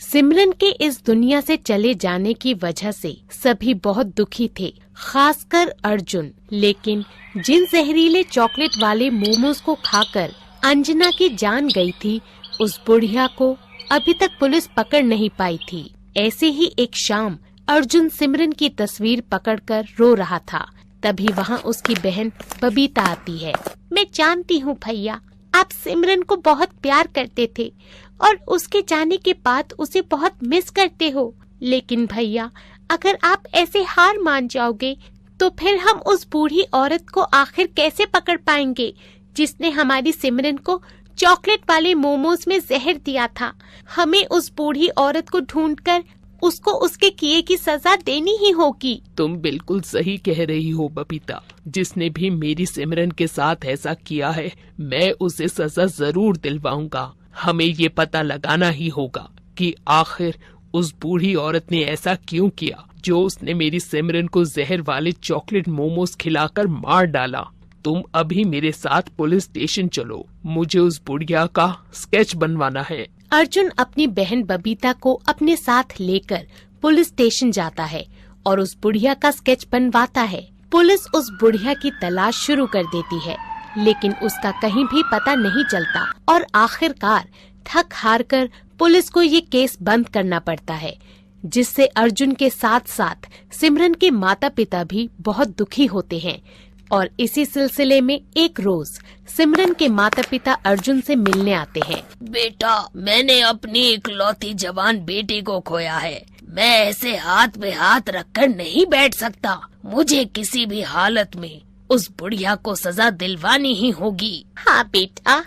सिमरन के इस दुनिया से चले जाने की वजह से सभी बहुत दुखी थे, खासकर अर्जुन। लेकिन जिन जहरीले चॉकलेट वाले मोमोज को खाकर अंजना की जान गई थी, उस बुढ़िया को अभी तक पुलिस पकड़ नहीं पाई थी। ऐसे ही एक शाम अर्जुन सिमरन की तस्वीर पकड़कर रो रहा था। तभी वहाँ उसकी बहन बबीता आती है। मैं जानती हूँ भैया, आप सिमरन को बहुत प्यार करते थे और उसके जाने के बाद उसे बहुत मिस करते हो। लेकिन भैया, अगर आप ऐसे हार मान जाओगे तो फिर हम उस बूढ़ी औरत को आखिर कैसे पकड़ पाएंगे जिसने हमारी सिमरन को चॉकलेट वाले मोमोज में जहर दिया था। हमें उस बूढ़ी औरत को ढूंढकर उसको उसके किए की सजा देनी ही होगी। तुम बिल्कुल सही कह रही हो बबीता। जिसने भी मेरी सिमरन के साथ ऐसा किया है, मैं उसे सजा जरूर दिलवाऊंगा। हमें ये पता लगाना ही होगा कि आखिर उस बूढ़ी औरत ने ऐसा क्यों किया, जो उसने मेरी सिमरन को जहर वाले चॉकलेट मोमोज खिलाकर मार डाला। तुम अभी मेरे साथ पुलिस स्टेशन चलो, मुझे उस बुढ़िया का स्केच बनवाना है। अर्जुन अपनी बहन बबीता को अपने साथ लेकर पुलिस स्टेशन जाता है और उस बुढ़िया का स्केच बनवाता है। पुलिस उस बुढ़िया की तलाश शुरू कर देती है, लेकिन उसका कहीं भी पता नहीं चलता और आखिरकार थक हार कर पुलिस को ये केस बंद करना पड़ता है, जिससे अर्जुन के साथ साथ सिमरन के माता पिता भी बहुत दुखी होते हैं। और इसी सिलसिले में एक रोज सिमरन के माता पिता अर्जुन से मिलने आते हैं। बेटा, मैंने अपनी इकलौती जवान बेटी को खोया है। मैं ऐसे हाथ में हाथ रखकर नहीं बैठ सकता। मुझे किसी भी हालत में उस बुढ़िया को सजा दिलवानी ही होगी। हाँ बेटा,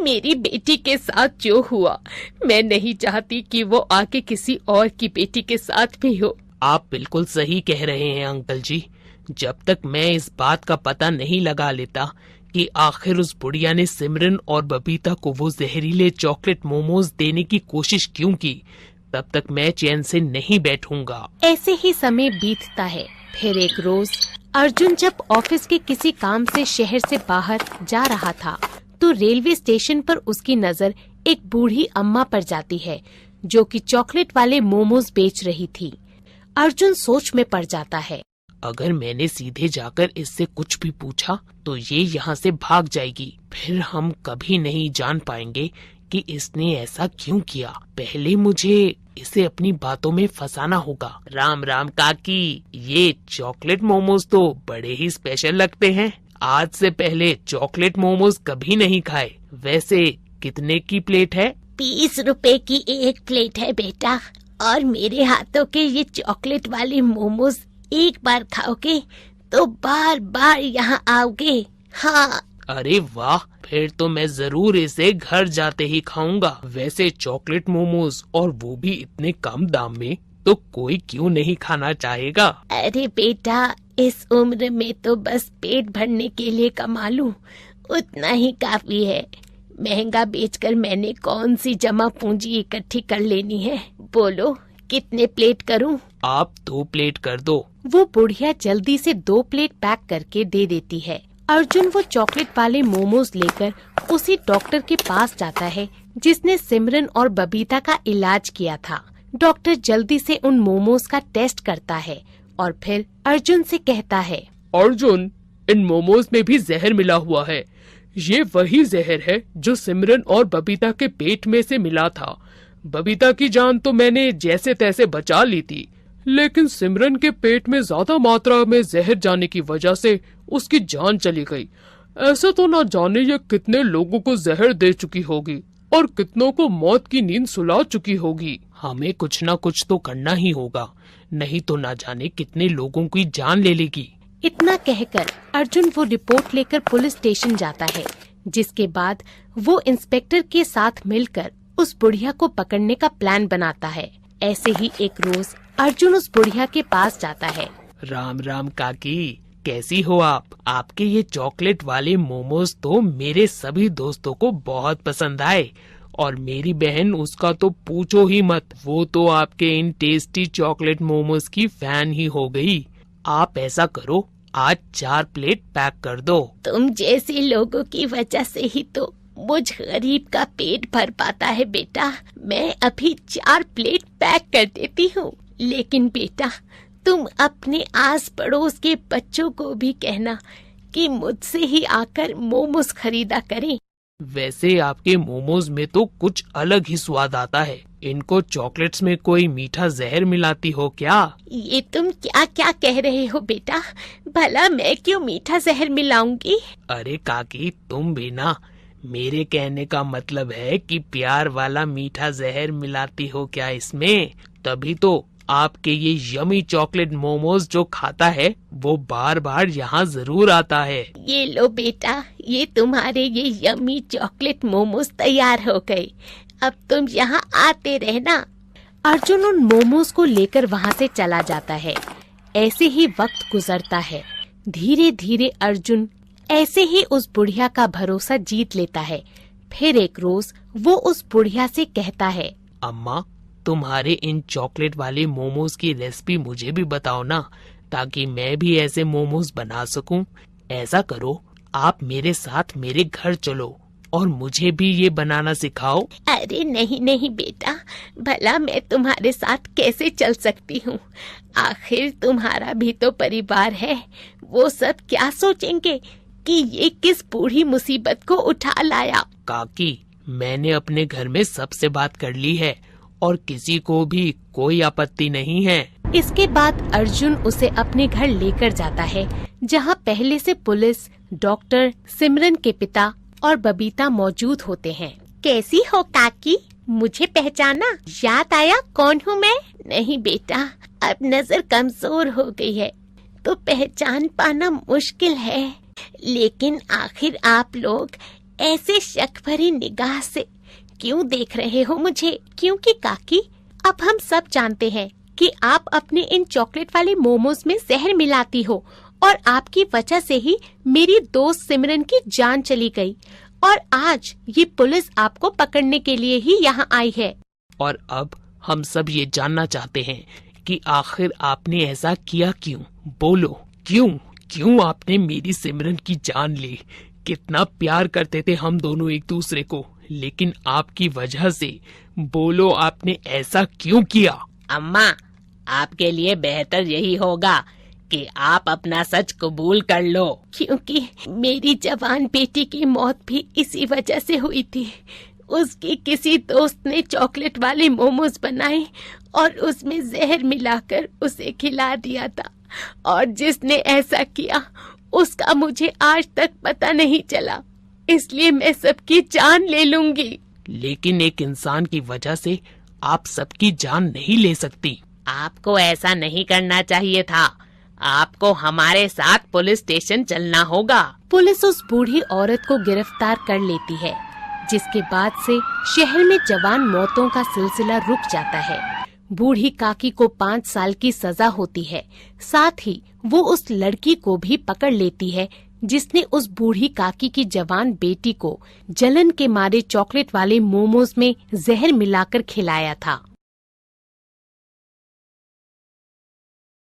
मेरी बेटी के साथ जो हुआ, मैं नहीं चाहती कि वो आगे किसी और की बेटी के साथ भी हो। आप बिल्कुल सही कह रहे हैं अंकल जी। जब तक मैं इस बात का पता नहीं लगा लेता कि आखिर उस बुढ़िया ने सिमरन और बबीता को वो जहरीले चॉकलेट मोमोज देने की कोशिश क्यों की, तब तक मैं चैन से नहीं बैठूंगा। ऐसे ही समय बीतता है। फिर एक रोज अर्जुन जब ऑफिस के किसी काम से शहर से बाहर जा रहा था, तो रेलवे स्टेशन पर उसकी नजर एक बूढ़ी अम्मा पर जाती है, जो कि चॉकलेट वाले मोमोज बेच रही थी। अर्जुन सोच में पड़ जाता है। अगर मैंने सीधे जाकर इससे कुछ भी पूछा तो ये यहाँ से भाग जाएगी। फिर हम कभी नहीं जान पाएंगे कि इसने ऐसा क्यों किया। पहले मुझे इसे अपनी बातों में फंसाना होगा। राम राम काकी, ये चॉकलेट मोमोज तो बड़े ही स्पेशल लगते हैं। आज से पहले चॉकलेट मोमोज कभी नहीं खाए। वैसे कितने की प्लेट है? 20 रुपए की एक प्लेट है बेटा। और मेरे हाथों के ये चॉकलेट वाले मोमोज एक बार खाओगे तो बार बार यहाँ आओगे। हाँ। अरे वाह, फिर तो मैं जरूर इसे घर जाते ही खाऊंगा। वैसे चॉकलेट मोमोज, और वो भी इतने कम दाम में, तो कोई क्यों नहीं खाना चाहेगा। अरे बेटा, इस उम्र में तो बस पेट भरने के लिए कमा लूं, उतना ही काफी है। महंगा बेचकर मैंने कौन सी जमा पूंजी इकट्ठी कर लेनी है। बोलो, कितने प्लेट करूं? आप 2 प्लेट कर दो। वो बुढ़िया जल्दी से 2 प्लेट पैक करके दे देती है। अर्जुन वो चॉकलेट वाले मोमोज लेकर उसी डॉक्टर के पास जाता है जिसने सिमरन और बबीता का इलाज किया था। डॉक्टर जल्दी से उन मोमोज का टेस्ट करता है और फिर अर्जुन से कहता है, अर्जुन, इन मोमोज में भी जहर मिला हुआ है। ये वही जहर है जो सिमरन और बबीता के पेट में से मिला था। बबीता की जान तो मैंने जैसे तैसे बचा ली थी, लेकिन सिमरन के पेट में ज्यादा मात्रा में जहर जाने की वजह से उसकी जान चली गई। ऐसा तो ना जाने ये कितने लोगों को जहर दे चुकी होगी और कितनों को मौत की नींद सुला चुकी होगी। हमें कुछ ना कुछ तो करना ही होगा, नहीं तो ना जाने कितने लोगों की जान ले लेगी। इतना कहकर अर्जुन वो रिपोर्ट लेकर पुलिस स्टेशन जाता है, जिसके बाद वो इंस्पेक्टर के साथ मिलकर उस बुढ़िया को पकड़ने का प्लान बनाता है। ऐसे ही एक रोज अर्जुन उस बुढ़िया के पास जाता है। राम राम काकी, कैसी हो आप? आपके ये चॉकलेट वाले मोमोज तो मेरे सभी दोस्तों को बहुत पसंद आए, और मेरी बहन, उसका तो पूछो ही मत। वो तो आपके इन टेस्टी चॉकलेट मोमोज की फैन ही हो गई। आप ऐसा करो, आज 4 प्लेट पैक कर दो। तुम जैसे लोगों की वजह से ही तो मुझ गरीब का पेट भर पाता है बेटा। मैं अभी 4 प्लेट पैक कर देती हूँ। लेकिन बेटा, तुम अपने आस पड़ोस के बच्चों को भी कहना कि मुझसे ही आकर मोमोज खरीदा करें। वैसे आपके मोमोज में तो कुछ अलग ही स्वाद आता है। इनको चॉकलेट्स में कोई मीठा जहर मिलाती हो क्या? ये तुम क्या क्या कह रहे हो बेटा? भला मैं क्यों मीठा जहर मिलाऊंगी? अरे काकी, तुम भी ना। मेरे कहने का मतलब है कि प्यार वाला मीठा जहर मिलाती हो क्या इसमें? तभी तो आपके ये यमी चॉकलेट मोमोज जो खाता है वो बार बार यहाँ जरूर आता है। ये लो बेटा, ये तुम्हारे ये यमी चॉकलेट मोमोज तैयार हो गए। अब तुम यहाँ आते रहना। अर्जुन उन मोमोज को लेकर वहाँ से चला जाता है। ऐसे ही वक्त गुजरता है। धीरे धीरे अर्जुन ऐसे ही उस बुढ़िया का भरोसा जीत लेता है। फिर एक रोज वो उस बुढ़िया से कहता है, अम्मा, तुम्हारे इन चॉकलेट वाले मोमोज की रेसिपी मुझे भी बताओ ना, ताकि मैं भी ऐसे मोमोज बना सकूं। ऐसा करो, आप मेरे साथ मेरे घर चलो और मुझे भी ये बनाना सिखाओ। अरे नहीं नहीं बेटा, भला मैं तुम्हारे साथ कैसे चल सकती हूँ? आखिर तुम्हारा भी तो परिवार है। वो सब क्या सोचेंगे कि ये किस बूढ़ी मुसीबत को उठा लाया? काकी, मैंने अपने घर में सबसे बात कर ली है और किसी को भी कोई आपत्ति नहीं है। इसके बाद अर्जुन उसे अपने घर लेकर जाता है, जहाँ पहले से पुलिस, डॉक्टर, सिमरन के पिता और बबीता मौजूद होते हैं। कैसी हो काकी? मुझे पहचाना? याद आया कौन हूँ मैं? नहीं बेटा, अब नजर कमजोर हो गई है तो पहचान पाना मुश्किल है। लेकिन आखिर आप लोग ऐसे शक भरी निगाह से क्यों देख रहे हो मुझे? क्योंकि काकी, अब हम सब जानते हैं कि आप अपने इन चॉकलेट वाले मोमोज में जहर मिलाती हो और आपकी वजह से ही मेरी दोस्त सिमरन की जान चली गई और आज ये पुलिस आपको पकड़ने के लिए ही यहाँ आई है। और अब हम सब ये जानना चाहते हैं कि आखिर आपने ऐसा किया क्यों? बोलो, क्यों आपने मेरी सिमरन की जान ली? कितना प्यार करते थे हम दोनों एक दूसरे को, लेकिन आपकी वजह से। बोलो, आपने ऐसा क्यों किया? अम्मा, आपके लिए बेहतर यही होगा कि आप अपना सच कबूल कर लो। क्योंकि मेरी जवान बेटी की मौत भी इसी वजह से हुई थी। उसकी किसी दोस्त ने चॉकलेट वाले मोमोज बनाए और उसमें जहर मिलाकर उसे खिला दिया था, और जिसने ऐसा किया उसका मुझे आज तक पता नहीं चला। इसलिए मैं सबकी जान ले लूंगी। लेकिन एक इंसान की वजह से आप सबकी जान नहीं ले सकती। आपको ऐसा नहीं करना चाहिए था। आपको हमारे साथ पुलिस स्टेशन चलना होगा। पुलिस उस बूढ़ी औरत को गिरफ्तार कर लेती है, जिसके बाद से शहर में जवान मौतों का सिलसिला रुक जाता है। बूढ़ी काकी को 5 साल की सजा होती है। साथ ही वो उस लड़की को भी पकड़ लेती है जिसने उस बूढ़ी काकी की जवान बेटी को जलन के मारे चॉकलेट वाले मोमोज में जहर मिलाकर खिलाया था।